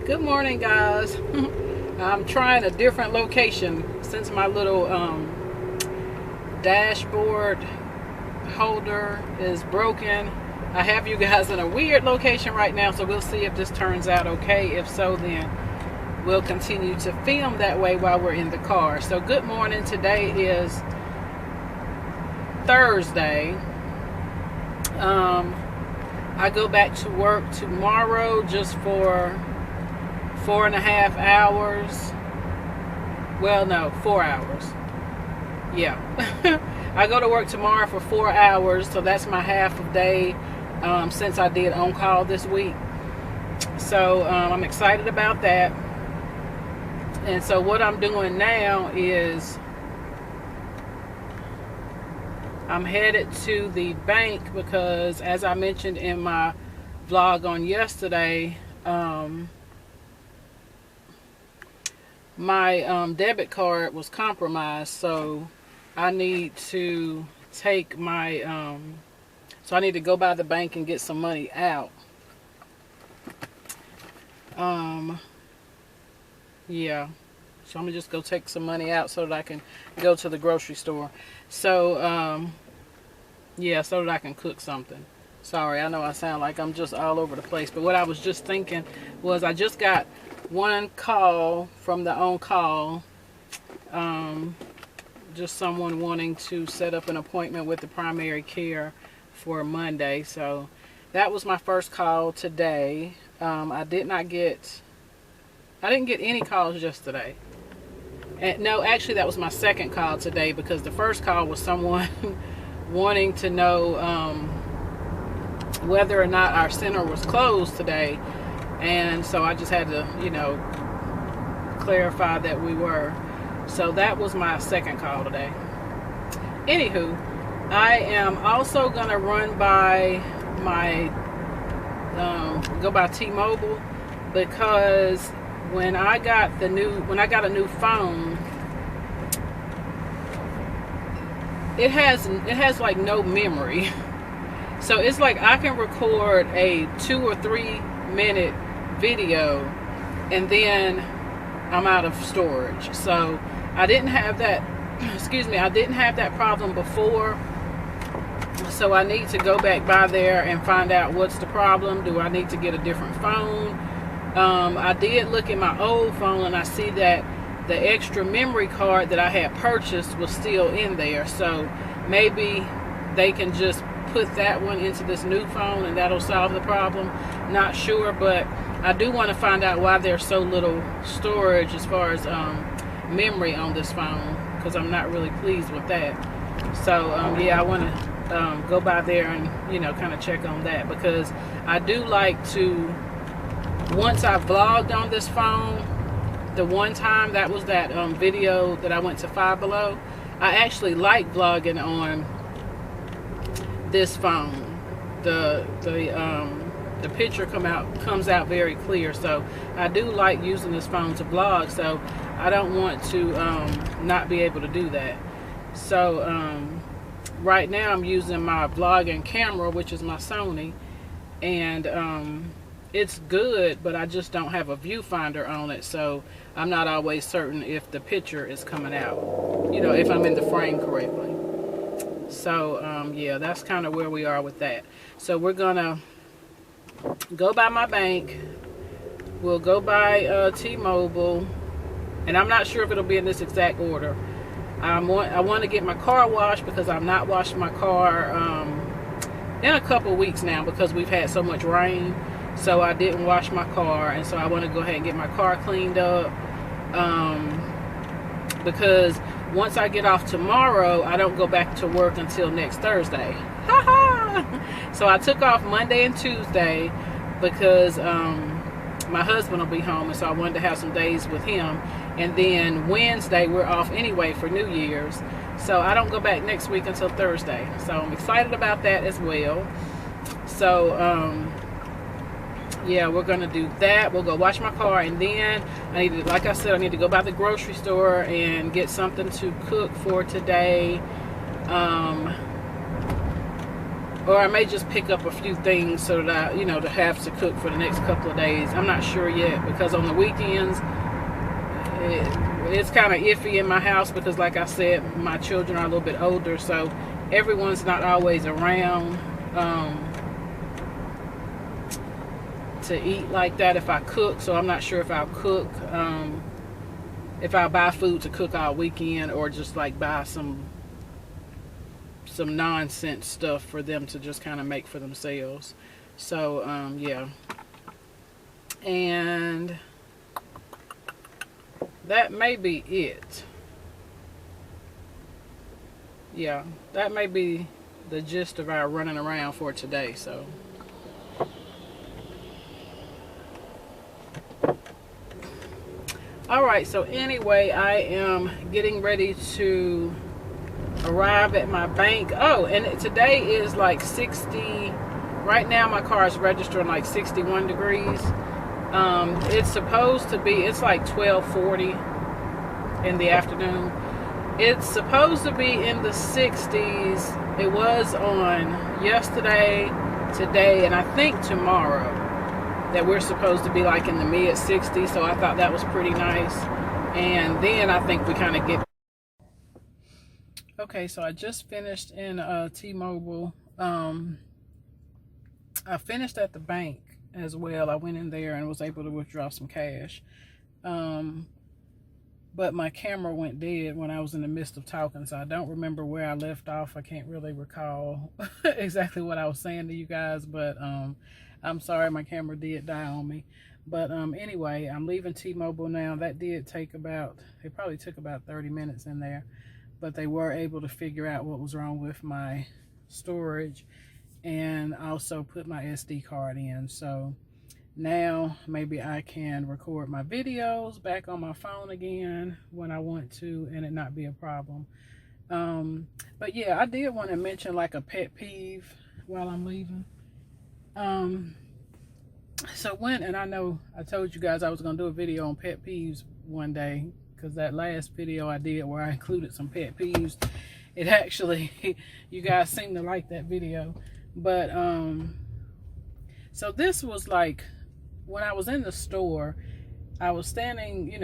Good morning, guys. I'm trying a different location since my little dashboard holder is broken. I have you guys in a weird location right now, so we'll see if this turns out okay. If so, then we'll continue to film that way while we're in the car. So good morning. Today is Thursday. I go back to work tomorrow just for 4.5 hours. Well, no, 4 hours. Yeah. I go to work tomorrow for 4 hours, so that's my half of day since I did on call this week. So I'm excited about that. And so what I'm doing now is I'm headed to the bank because, as I mentioned in my vlog on yesterday, my debit card was compromised, so I need to take my so I need to go by the bank and get some money out. Yeah, so I'm gonna just go take some money out so that I can go to the grocery store. So yeah, so that I can cook something. Sorry, I know I sound like I'm just all over the place, but what I was just thinking was I just got one call from the on-call, just someone wanting to set up an appointment with the primary care for Monday. So that was my first call today. I didn't get any calls yesterday. And no, actually that was my second call today, because the first call was someone wanting to know whether or not our center was closed today. And so I just had to, clarify that we were. So that was my second call today. Anywho, I am also gonna run by my go by T-Mobile, because when I got a new phone, it has like no memory. So it's like I can record a 2 or 3 minute video and then I'm out of storage. So I didn't have that I didn't have that problem before. So I need to go back by there and find out what's the problem. Do I need to get a different phone? I did look at my old phone and I see that the extra memory card that I had purchased was still in there. So maybe they can just put that one into this new phone and that'll solve the problem. Not sure, but I do want to find out why there's so little storage as far as memory on this phone, because I'm not really pleased with that. So yeah, I want to go by there and kind of check on that, because I do like to, once I vlogged on this phone, the one time that was that video that I went to Five Below, I actually like vlogging on this phone. The picture comes out very clear, so I do like using this phone to vlog. So I don't want to not be able to do that. So right now I'm using my vlogging camera, which is my Sony, and it's good, but I just don't have a viewfinder on it, so I'm not always certain if the picture is coming out, if I'm in the frame correctly. So yeah, that's kind of where we are with that. So we're gonna go by my bank, we'll go by T-Mobile, and I'm not sure if it'll be in this exact order. I want to get my car washed, because I've not washed my car in a couple weeks now, because we've had so much rain. So I didn't wash my car, and so I want to go ahead and get my car cleaned up, because once I get off tomorrow, I don't go back to work until next Thursday. So I took off Monday and Tuesday because my husband will be home, and so I wanted to have some days with him. And then Wednesday we're off anyway for New Year's, so I don't go back next week until Thursday. So I'm excited about that as well. So yeah, we're gonna do that. We'll go wash my car, and then I need to, like I said, I need to go by the grocery store and get something to cook for today. or I may just pick up a few things so that I, to have to cook for the next couple of days. I'm not sure yet, because on the weekends, it's kind of iffy in my house because, like I said, my children are a little bit older, so everyone's not always around to eat like that if I cook. So I'm not sure if I'll cook, if I'll buy food to cook all weekend, or just like buy some nonsense stuff for them to just kind of make for themselves. So yeah, and that may be it. Yeah, that may be the gist of our running around for today. So all right, so anyway, I am getting ready to arrive at my bank. Oh, and today is like 60. Right now my car is registering like 61 degrees. It's supposed to be, it's like 12:40 in the afternoon. It's supposed to be in the 60s. It was on yesterday, today, and I think tomorrow, that we're supposed to be like in the mid 60s. So I thought that was pretty nice. And then I think we kind of get. Okay, so I just finished in T-Mobile. I finished at the bank as well. I went in there and was able to withdraw some cash. But my camera went dead when I was in the midst of talking, so I don't remember where I left off. I can't really recall exactly what I was saying to you guys, but I'm sorry, my camera did die on me. But anyway, I'm leaving T-Mobile now. That did take about, it probably took about 30 minutes in there, but they were able to figure out what was wrong with my storage and also put my SD card in. So now maybe I can record my videos back on my phone again when I want to, and it not be a problem. But yeah, I did want to mention like a pet peeve while I'm leaving. So and I know I told you guys I was going to do a video on pet peeves one day, because that last video I did where I included some pet peeves, it actually, you guys seem to like that video. But so this was like, when I was in the store, I was standing,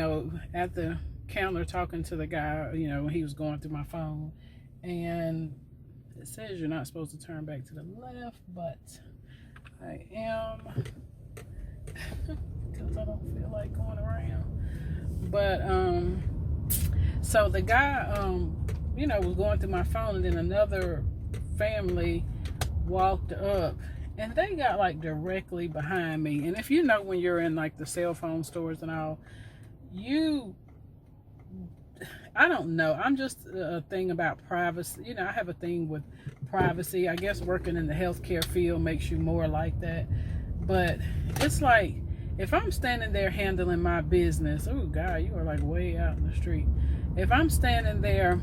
at the counter talking to the guy, when he was going through my phone, and it says you're not supposed to turn back to the left, but I am, because I don't feel like going around. But so the guy was going through my phone, and then another family walked up, and they got like directly behind me. And if you know, when you're in like the cell phone stores and all, I don't know, I'm just a thing about privacy. I have a thing with privacy. I guess working in the healthcare field makes you more like that. But it's like, if I'm standing there handling my business, oh God, you are like way out in the street. If I'm standing there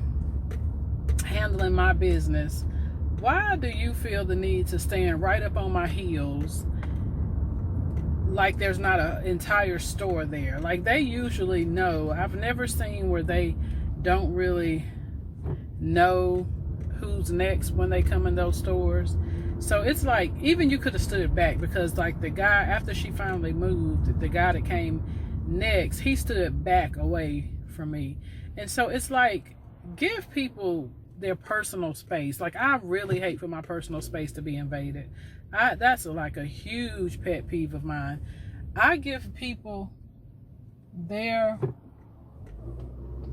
handling my business, why do you feel the need to stand right up on my heels like there's not an entire store there? Like, they usually know. I've never seen where they don't really know who's next when they come in those stores. So it's like, even you could have stood back, because like the guy, after she finally moved, the guy that came next, he stood back away from me. And so it's like, give people their personal space. Like, I really hate for my personal space to be invaded. That's like a huge pet peeve of mine. I give people their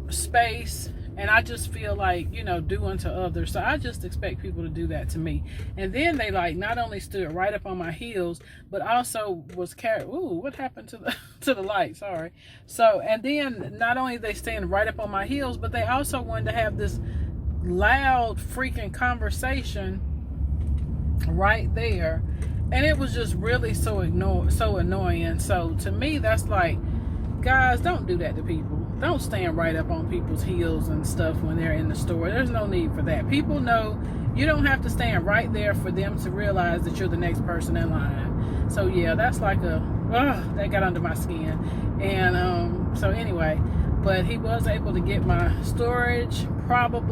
space, and I just feel like, do unto others. So I just expect people to do that to me. And then they like not only stood right up on my heels, but also was ooh, what happened to the to the light? Sorry. So, and then not only they stand right up on my heels, but they also wanted to have this loud freaking conversation right there, and it was just really so annoying. So to me, that's like, guys, don't do that to people. Don't stand right up on people's heels and stuff when they're in the store. There's no need for that. People know you don't have to stand right there for them to realize that you're the next person in line. So yeah, that's like that got under my skin. And so anyway, but he was able to get my storage problem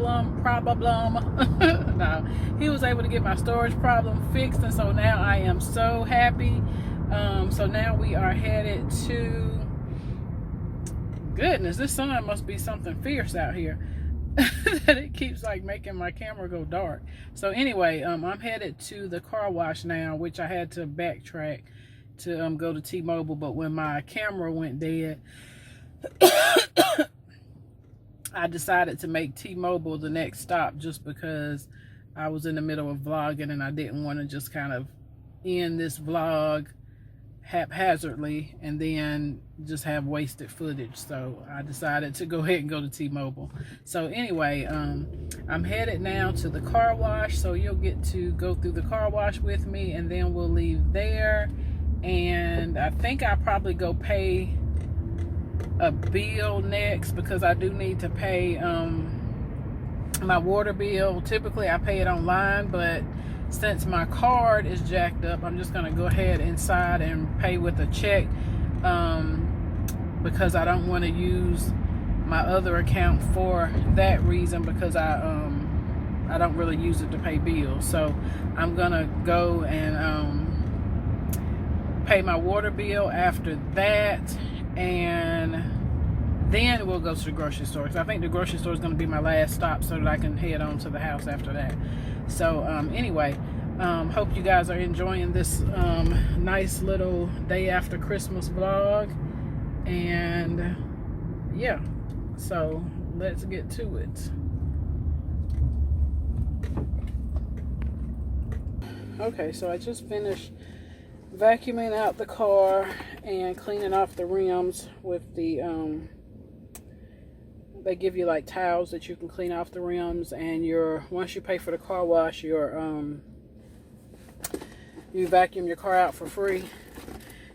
no, he was able to get my storage problem fixed, and so now I am so happy. So now we are headed to, goodness, this sun must be something fierce out here that it keeps like making my camera go dark. So anyway, I'm headed to the car wash now, which I had to backtrack to go to T-Mobile, but when my camera went dead, I decided to make T-Mobile the next stop, just because I was in the middle of vlogging and I didn't want to just kind of end this vlog haphazardly and then just have wasted footage. So I decided to go ahead and go to T-Mobile. So anyway, I'm headed now to the car wash, so you'll get to go through the car wash with me, and then we'll leave there. And I think I'll probably go pay a bill next, because I do need to pay my water bill. Typically I pay it online, but since my card is jacked up, I'm just gonna go ahead inside and pay with a check, because I don't want to use my other account for that reason, because I don't really use it to pay bills. So I'm gonna go and pay my water bill after that, and then we'll go to the grocery store, because I think the grocery store is going to be my last stop, so that I can head on to the house after that. So anyway, hope you guys are enjoying this nice little day after Christmas vlog, and yeah, so let's get to it. Okay, so I just finished vacuuming out the car and cleaning off the rims with the they give you like towels that you can clean off the rims, and once you pay for the car wash, you vacuum your car out for free.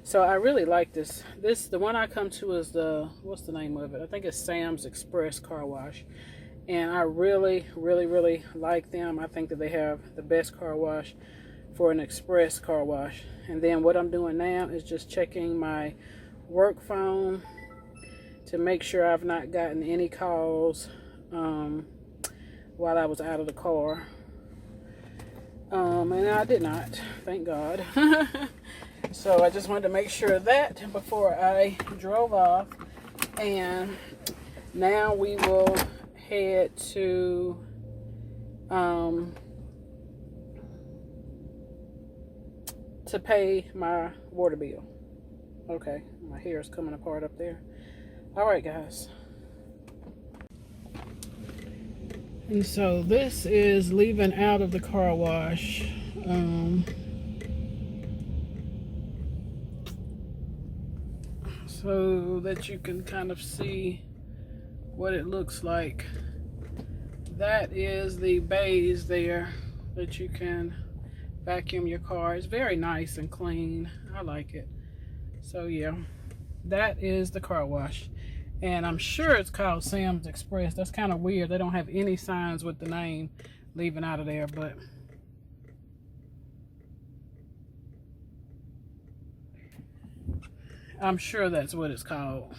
So I really like this. The one I come to is what's the name of it? I think it's Sam's Express Car Wash, and I really like them. I think that they have the best car wash for an express car wash. And then what I'm doing now is just checking my work phone to make sure I've not gotten any calls while I was out of the car. And I did not, thank God. So I just wanted to make sure of that before I drove off. And now we will head to pay my water bill. Okay, my hair is coming apart up there. All right, guys. And so this is leaving out of the car wash. So that you can kind of see what it looks like. That is the bays there that you can vacuum your car. It's very nice and clean. I like it. So yeah, that is the car wash, and I'm sure it's called Sam's Express. That's kind of weird. They don't have any signs with the name leaving out of there, but I'm sure that's what it's called.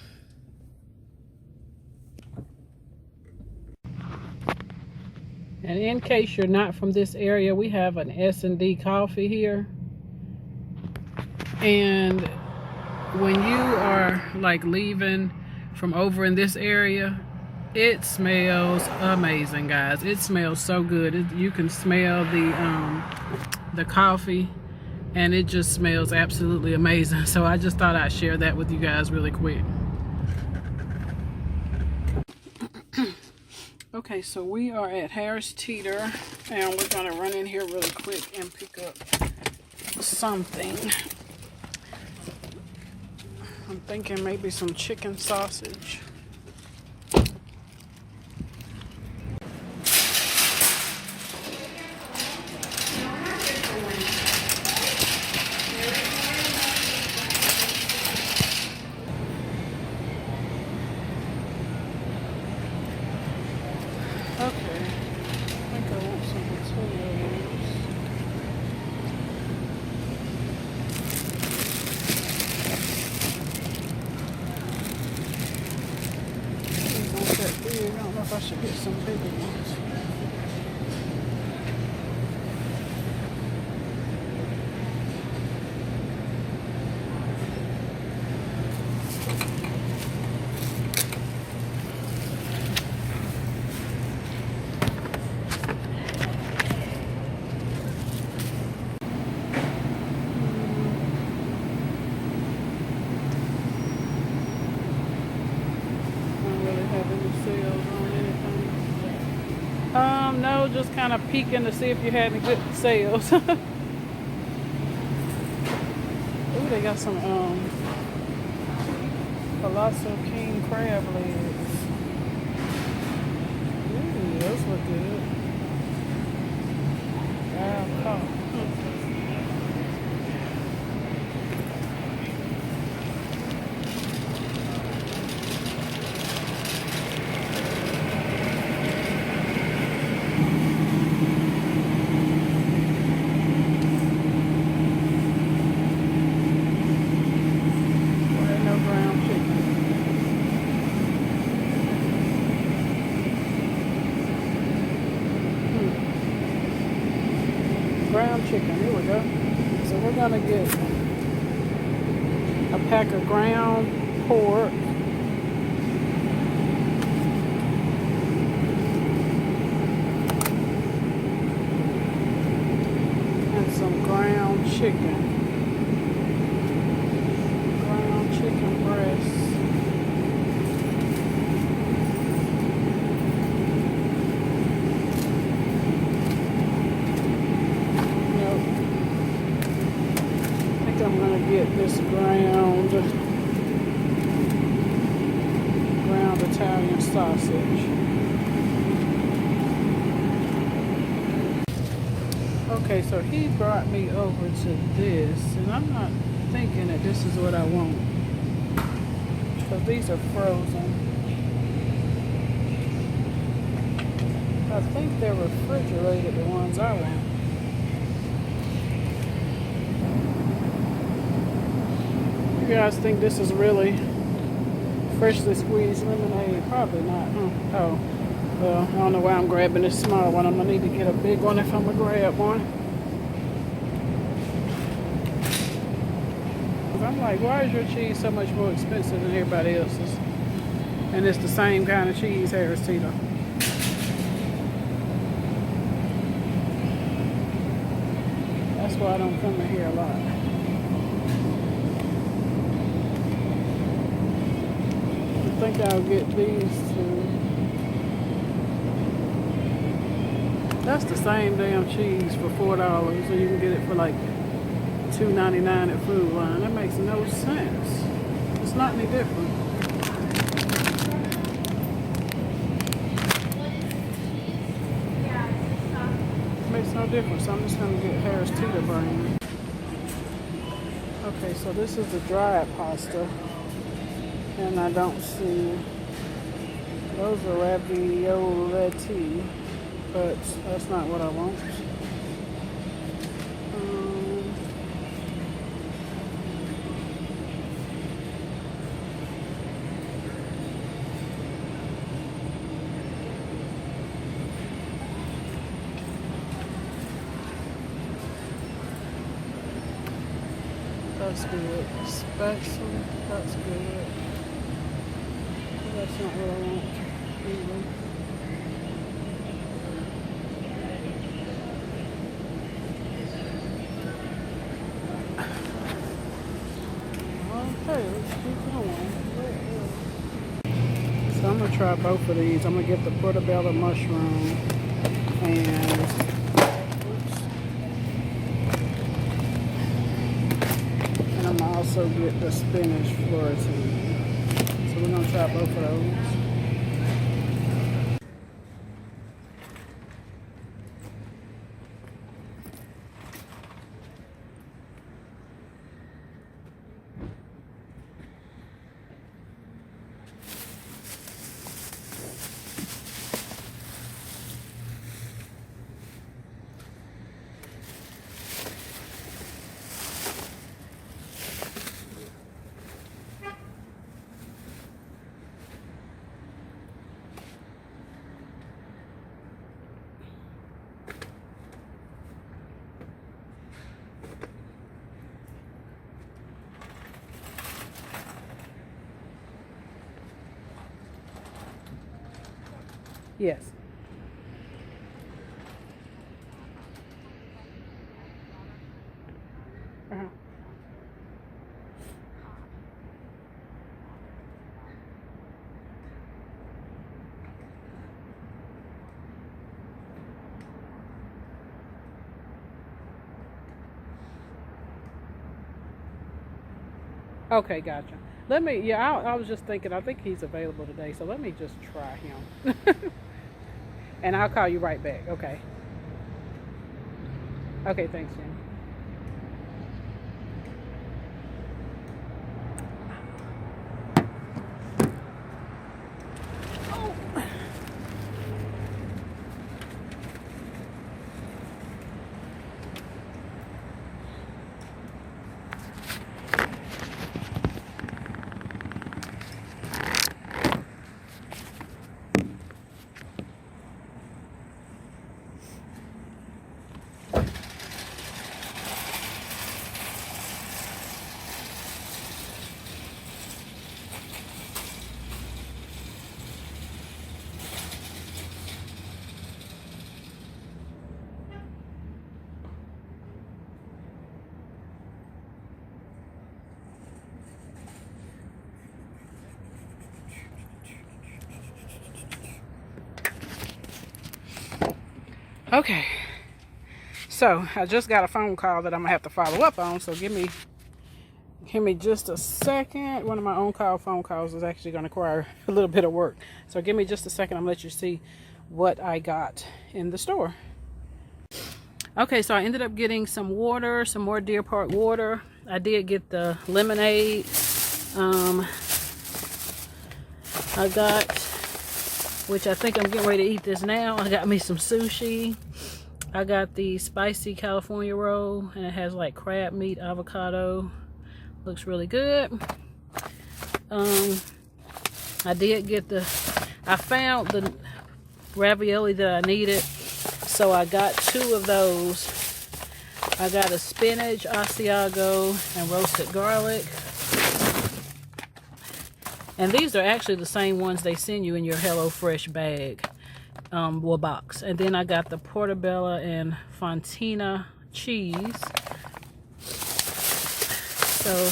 And in case you're not from this area, we have an S&D coffee here. And when you are like leaving from over in this area, it smells amazing, guys. It smells so good. You can smell the coffee, and it just smells absolutely amazing. So I just thought I'd share that with you guys really quick. Okay, so we are at Harris Teeter, and we're gonna run in here really quick and pick up something. I'm thinking maybe some chicken sausage. Okay, I think I want some potatoes. I should get some bigger ones. No, just kind of peeking to see if you had any good sales. Ooh, they got some colossal king crab legs. Ooh, those look good. Wow, caught. Ground chicken, here we go. So we're gonna get a pack of ground pork, and some ground chicken breast. I'm going to get this ground Italian sausage. Okay, so he brought me over to this, and I'm not thinking that this is what I want, because these are frozen. I think they're refrigerated, the ones I want. You guys think this is really freshly squeezed lemonade? Probably not, huh? Oh, well, I don't know why I'm grabbing this small one. I'm gonna need to get a big one if I'm gonna grab one. I'm like, why is your cheese so much more expensive than everybody else's? And it's the same kind of cheese, Harris Teeter. That's why I don't come in here a lot. I think I'll get these two. That's the same damn cheese for $4, so you can get it for like $2.99 at Food Line. That makes no sense. It's not any different. It makes no difference. So I'm just gonna get Harris Teeter brand. Okay, so this is the dried pasta. And I don't see, those are ravioli, but that's not what I want. That's good. Spatula, that's good. That's not what I want either. Okay, let's keep going. So I'm going to try both of these. I'm going to get the portobello mushroom and I'm going to also get the spinach florentine. So we're going to try both of those. Yes. Uh-huh. Okay, gotcha. Let me, yeah, I was just thinking, I think he's available today, so let me just try him. And I'll call you right back. Okay. Okay, thanks, Jen. Okay. So I just got a phone call that I'm gonna have to follow up on. So give me just a second. One of my phone calls is actually gonna require a little bit of work. So give me just a second. I'm gonna let you see what I got in the store. Okay, so I ended up getting some water, some more Deer Park water. I did get the lemonade. I got, which I think I'm getting ready to eat this now. I got me some sushi. I got the spicy California roll, and it has like crab meat, avocado. Looks really good. I did get I found the ravioli that I needed, so I got 2 of those. I got a spinach, Asiago, and roasted garlic. And these are actually the same ones they send you in your HelloFresh bag, box. And then I got the portobello and fontina cheese. So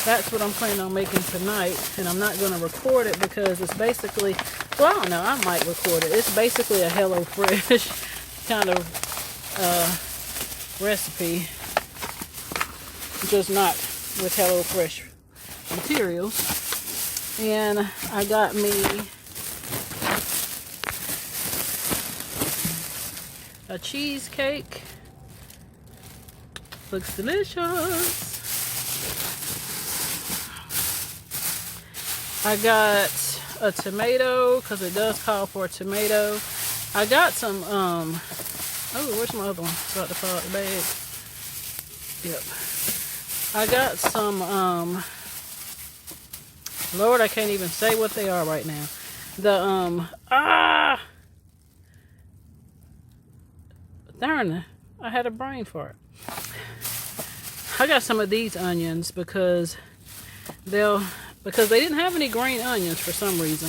that's what I'm planning on making tonight. And I'm not going to record it because it's basically, well, I don't know, I might record it. It's basically a HelloFresh kind of recipe, just not with HelloFresh materials. And I got me a cheesecake. Looks delicious. I got a tomato because it does call for a tomato. I got some oh, where's my other one? It's about to fall out the bag. Yep. I got some Lord, I can't even say what they are right now. The darn, I had a brain fart. I got some of these onions because they didn't have any green onions for some reason.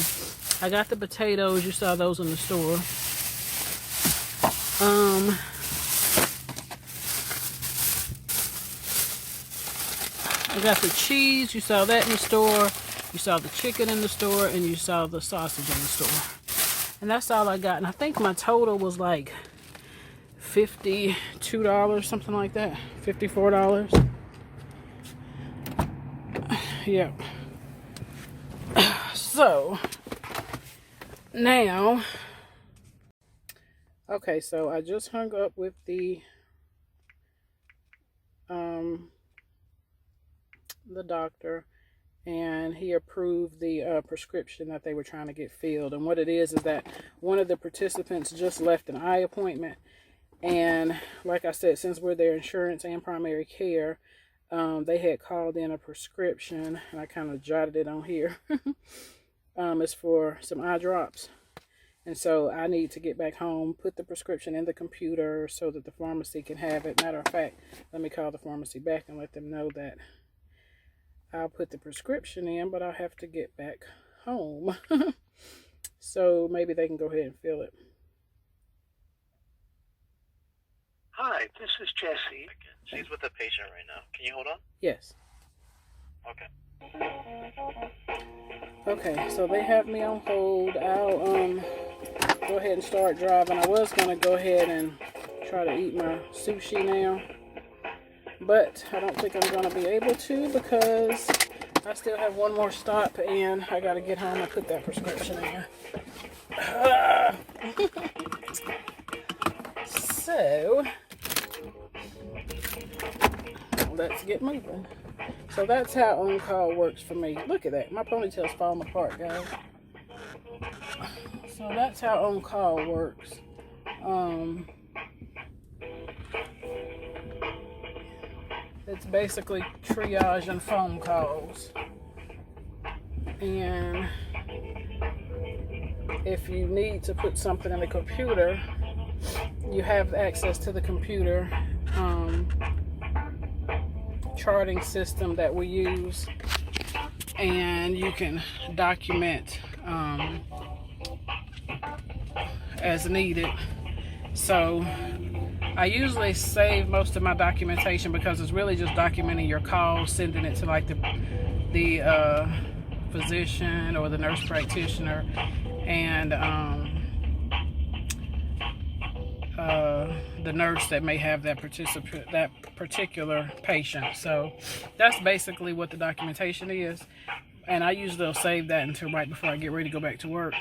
I got the potatoes, you saw those in the store. I got the cheese, you saw that in the store. You saw the chicken in the store, and you saw the sausage in the store. And that's all I got. And I think my total was like $52, something like that. $54. Yep. So, now, okay, so I just hung up with the doctor, and he approved the prescription that they were trying to get filled. And what it is that one of the participants just left an eye appointment, and like I said, since we're their insurance and primary care, they had called in a prescription, and I kind of jotted it on here. It's for some eye drops, and so I need to get back home, put the prescription in the computer so that the pharmacy can have it. Matter of fact, let me call the pharmacy back and let them know that I'll put the prescription in, but I'll have to get back home. So maybe they can go ahead and fill it. Hi, this is Jesse. She's with a patient right now. Can you hold on? Yes. Okay. Okay, so they have me on hold. I'll go ahead and start driving. I was gonna go ahead and try to eat my sushi now, but I don't think I'm gonna be able to because I still have one more stop and I gotta get home and put that prescription in. So let's get moving. So that's how on-call works for me. Look at that. My ponytail's falling apart, guys. So that's how on-call works. It's basically triage and phone calls. And if you need to put something in the computer, you have access to the computer charting system that we use, and you can document as needed. So I usually save most of my documentation because it's really just documenting your calls, sending it to like the physician or the nurse practitioner, and the nurse that may have that particular patient. So that's basically what the documentation is, and I usually will save that until right before I get ready to go back to work.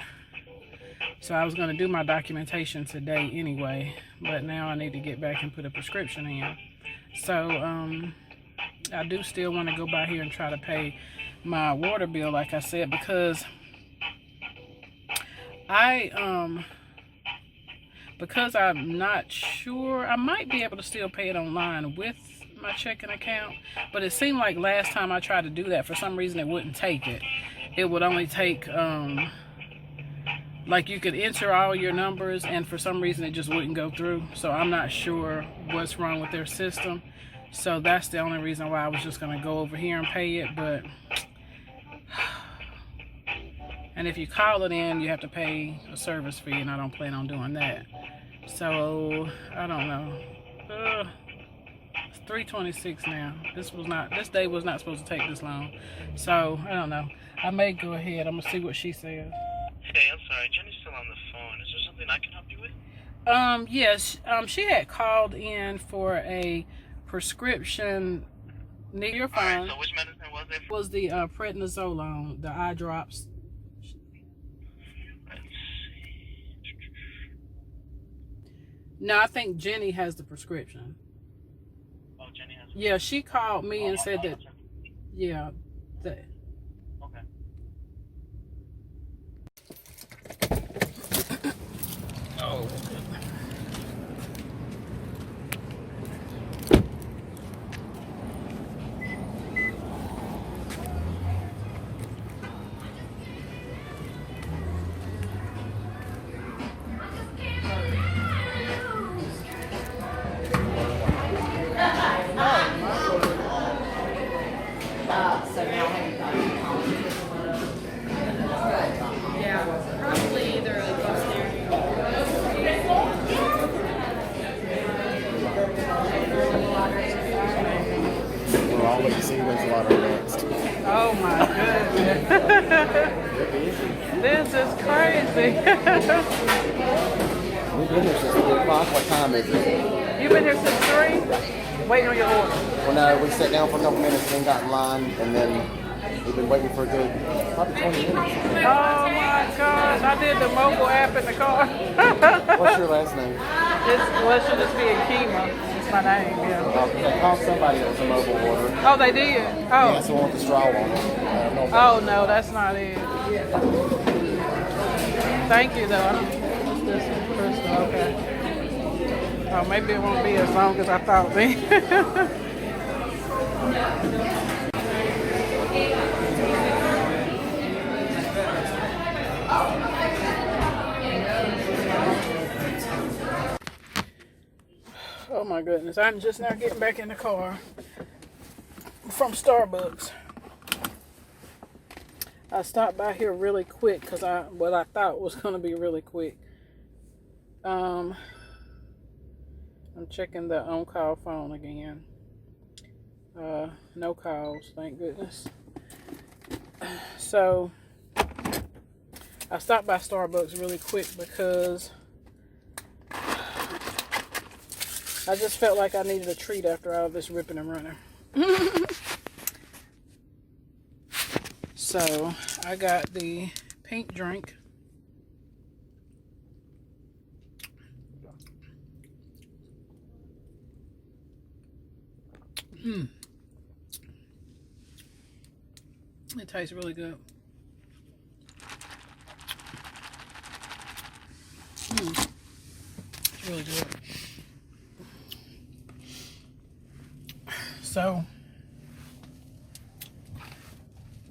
So I was going to do my documentation today anyway, but now I need to get back and put a prescription in. So I do still want to go by here and try to pay my water bill, like I said, because because I'm not sure, I might be able to still pay it online with my checking account, but it seemed like last time I tried to do that, for some reason it wouldn't take it. It would only take, like you could enter all your numbers, and for some reason it just wouldn't go through. So I'm not sure what's wrong with their system. So that's the only reason why I was just going to go over here and pay it. But and if you call it in, you have to pay a service fee, and I don't plan on doing that. So I don't know. It's 3:26 now. This day was not supposed to take this long. So I don't know. I may go ahead. I'm gonna see what she says. Hey, I'm sorry, Jenny's still on the phone. Is there something I can help you with? Yes. She had called in for a prescription. You're fine. Alright, so which medicine was it? It was the prednisolone, the eye drops. Let's see. No, I think Jenny has the prescription. Oh, Jenny has it. Yeah, she called me and said that. Yeah. Okay. Oh. Oh my goodness. This is crazy. We've been here since 3 o'clock. What time is it? You've been here since 3? Waiting on your order. Well, no, we sat down for a couple minutes and got in line, and then we've been waiting for a good probably 20 minutes. Oh my gosh, I did the mobile app in the car. What's your last name? It should just be Akima. It's my name, yeah. They called somebody that was a mobile order. Oh, they did? Oh. Yeah, so one with the straw on it. Oh, no, that's not it. Thank you, though. What's this one? Crystal, okay. Oh, maybe it won't be as long as I thought it would be. Oh my goodness, I'm just now getting back in the car from Starbucks. I stopped by here really quick because what I thought was going to be really quick. I'm checking the on-call phone again. No calls, thank goodness. So I stopped by Starbucks really quick because I just felt like I needed a treat after all this ripping and running. So I got the pink drink. It tastes really good. It's really good. So,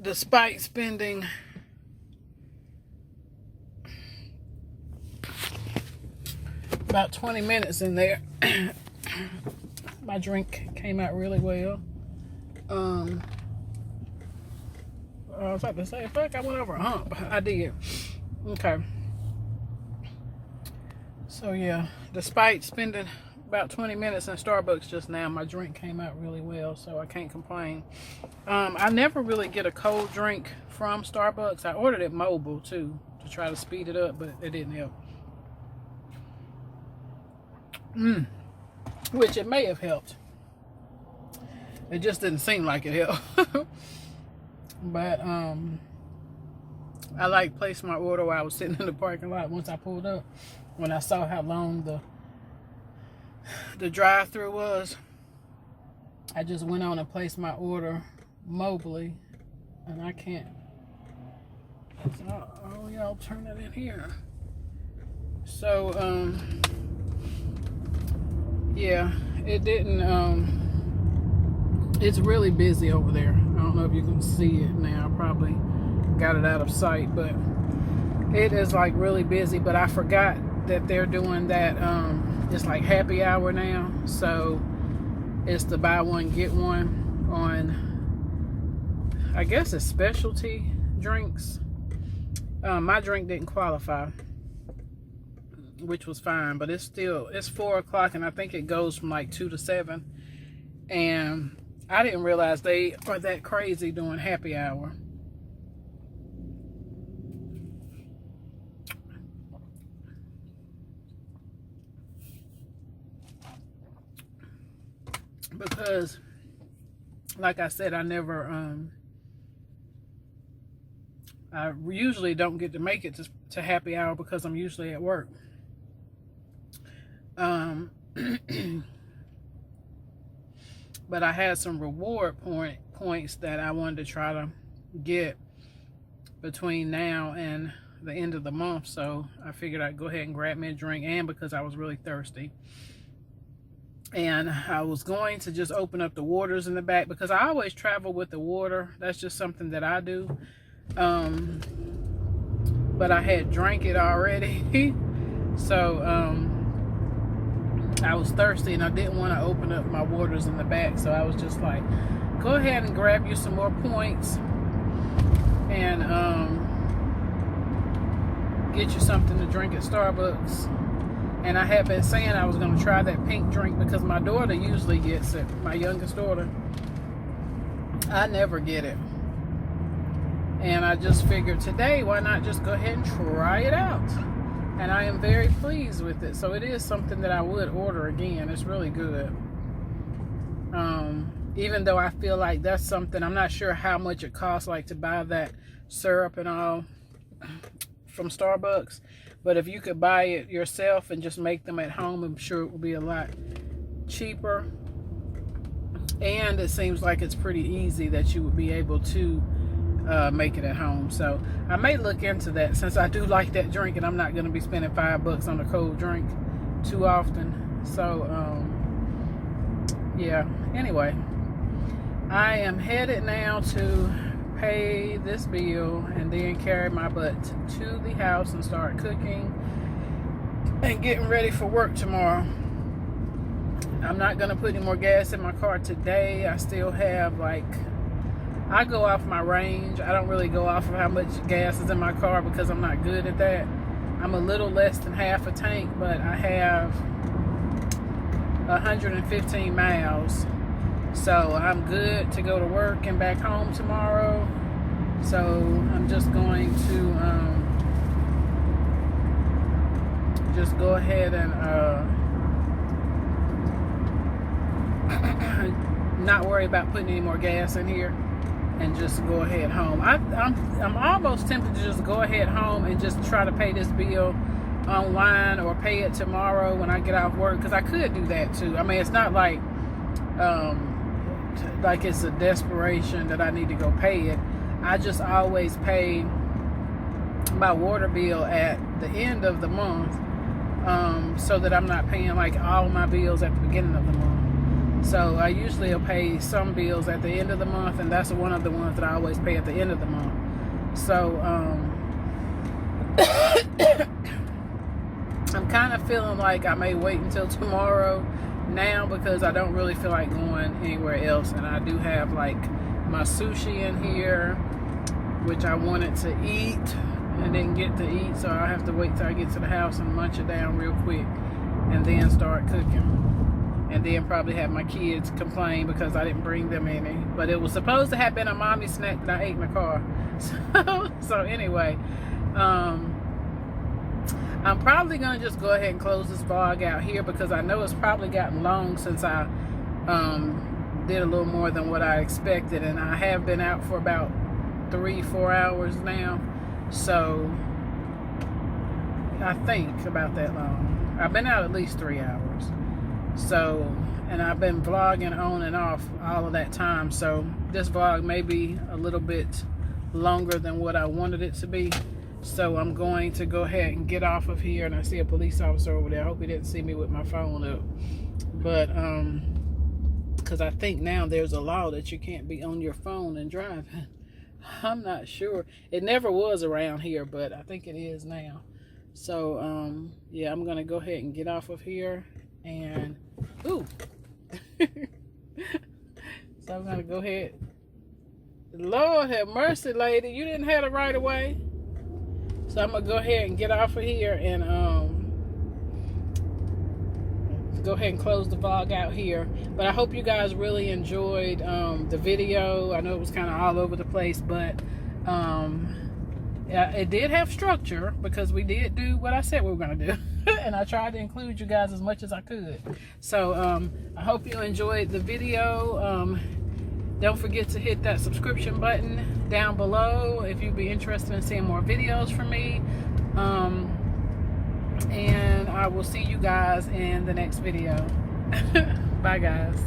despite spending about 20 minutes in there, my drink came out really well. I was about to say, fuck, I went over a hump. I did. Okay. So yeah, despite spending about 20 minutes in Starbucks just now, my drink came out really well, so I can't complain. I never really get a cold drink from Starbucks. I ordered it mobile too to try to speed it up, but it didn't help. Which it may have helped. It just didn't seem like it helped. But I placed my order while I was sitting in the parking lot. Once I pulled up, when I saw how long the drive-through was, I just went on and placed my order mobily, and I can't. Oh, y'all turn it in here. So yeah, it didn't. It's really busy over there. I don't know if you can see it now. I probably got it out of sight, but it is like really busy. But I forgot that they're doing that. It's like happy hour now, so it's the buy one get one on, I guess it's specialty drinks. My drink didn't qualify, which was fine, but it's 4 o'clock, and I think it goes from like 2 to 7, and I didn't realize they are that crazy doing happy hour. Because, like I said, I usually don't get to make it to happy hour because I'm usually at work. But I had some reward points that I wanted to try to get between now and the end of the month. So I figured I'd go ahead and grab me a drink, and because I was really thirsty. And I was going to just open up the waters in the back because I always travel with the water. That's just something that I do. But I had drank it already. So I was thirsty and I didn't want to open up my waters in the back, so I was just like, go ahead and grab you some more points and get you something to drink at Starbucks. And I had been saying I was going to try that pink drink because my daughter usually gets it, my youngest daughter. I never get it. And I just figured today, why not just go ahead and try it out? And I am very pleased with it. So it is something that I would order again. It's really good. Even though I feel like that's something, I'm not sure how much it costs, like to buy that syrup and all from Starbucks. But if you could buy it yourself and just make them at home, I'm sure it would be a lot cheaper. And it seems like it's pretty easy that you would be able to make it at home. So I may look into that, since I do like that drink and I'm not going to be spending $5 on a cold drink too often. So yeah, anyway, I am headed now to pay this bill and then carry my butt to the house and start cooking and getting ready for work tomorrow. I'm not going to put any more gas in my car today. I still have like I go off my range. I don't really go off of how much gas is in my car because I'm not good at that. I'm a little less than half a tank, but I have 115 miles. So I'm good to go to work and back home tomorrow. So I'm just going to just go ahead and not worry about putting any more gas in here and just go ahead home. I'm almost tempted to just go ahead home and just try to pay this bill online or pay it tomorrow when I get off work, because I could do that too. I mean, it's not like it's a desperation that I need to go pay it. I just always pay my water bill at the end of the month, so that I'm not paying like all my bills at the beginning of the month. So I usually will pay some bills at the end of the month, and that's one of the ones that I always pay at the end of the month. So I'm kind of feeling like I may wait until tomorrow now, because I don't really feel like going anywhere else. And I do have like my sushi in here, which I wanted to eat and didn't get to eat, so I'll have to wait till I get to the house and munch it down real quick and then start cooking. And then probably have my kids complain because I didn't bring them any. But it was supposed to have been a mommy snack that I ate in the car. So anyway, I'm probably going to just go ahead and close this vlog out here, because I know it's probably gotten long since I did a little more than what I expected. And I have been out for about 3-4 hours now. So I think about that long. I've been out at least 3 hours. So, and I've been vlogging on and off all of that time. So this vlog may be a little bit longer than what I wanted it to be. So I'm going to go ahead and get off of here. And I see a police officer over there. I hope he didn't see me with my phone up. But, because I think now there's a law that you can't be on your phone and driving. I'm not sure. It never was around here, but I think it is now. So, yeah, I'm going to go ahead and get off of here. And, ooh. So I'm going to go ahead. Lord have mercy, lady. You didn't have it right away. So I'm going to go ahead and get off of here and go ahead and close the vlog out here. But I hope you guys really enjoyed the video. I know it was kind of all over the place, but it did have structure, because we did do what I said we were going to do. And I tried to include you guys as much as I could. So I hope you enjoyed the video. Don't forget to hit that subscription button down below if you'd be interested in seeing more videos from me. And I will see you guys in the next video. Bye, guys.